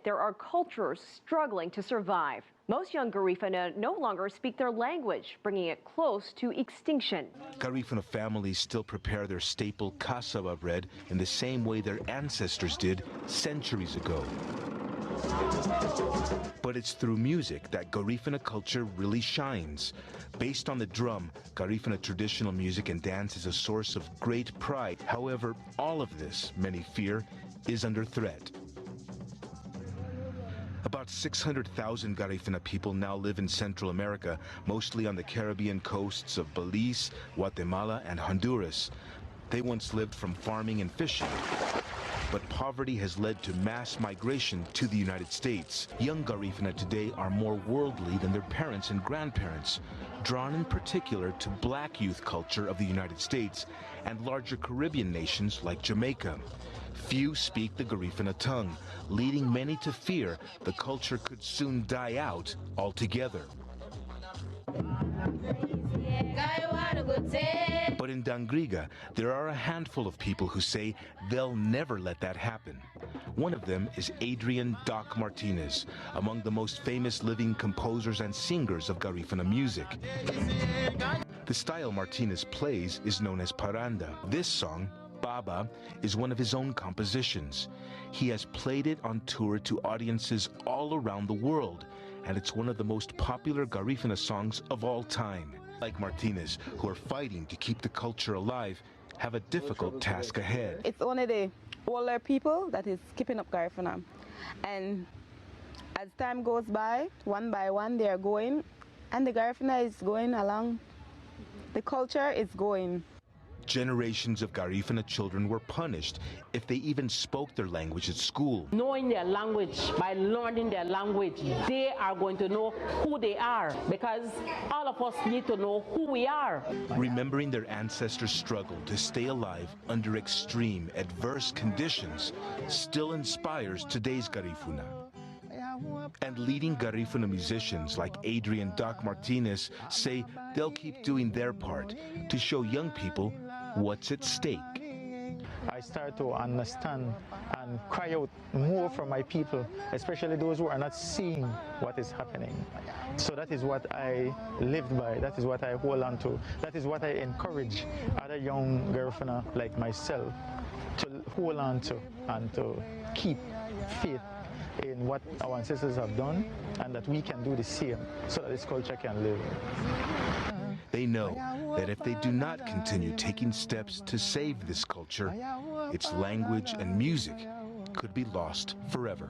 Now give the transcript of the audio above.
admit there are cultures struggling to survive. Most young Garifuna no longer speak their language, bringing it close to extinction. Garifuna families still prepare their staple cassava bread in the same way their ancestors did centuries ago. But it's through music that Garifuna culture really shines. Based on the drum, Garifuna traditional music and dance is a source of great pride. However, all of this, many fear, is under threat. About 600,000 Garifuna people now live in Central America, mostly on the Caribbean coasts of Belize, Guatemala, and Honduras. They once lived from farming and fishing. But poverty has led to mass migration to the United States. Young Garifuna today are more worldly than their parents and grandparents, drawn in particular to black youth culture of the United States and larger Caribbean nations like Jamaica. Few speak the Garifuna tongue, leading many to fear the culture could soon die out altogether. But in Dangriga, there are a handful of people who say they'll never let that happen. One of them is Adrian Doc Martinez, among the most famous living composers and singers of Garifuna music. The style Martinez plays is known as paranda. This song, Baba, is one of his own compositions. He has played it on tour to audiences all around the world, and it's one of the most popular Garifuna songs of all time. Like Martinez, who are fighting to keep the culture alive, have a difficult task ahead. It's only the older people that is keeping up Garifuna. And as time goes by one, they are going, and the Garifuna is going along. The culture is going. Generations of Garifuna children were punished if they even spoke their language at school. Knowing their language, by learning their language, they are going to know who they are, because all of us need to know who we are. Remembering their ancestors' struggle to stay alive under extreme, adverse conditions still inspires today's Garifuna. And leading Garifuna musicians like Adrian Doc Martinez say they'll keep doing their part to show young people what's at stake. I start to understand and cry out more for my people, especially those who are not seeing what is happening. So that is what I lived by, that is what I hold on to, that is what I encourage other young Garifuna like myself to hold on to and to keep faith in what our ancestors have done, and that we can do the same so that this culture can live. They know that if they do not continue taking steps to save this culture, its language and music could be lost forever.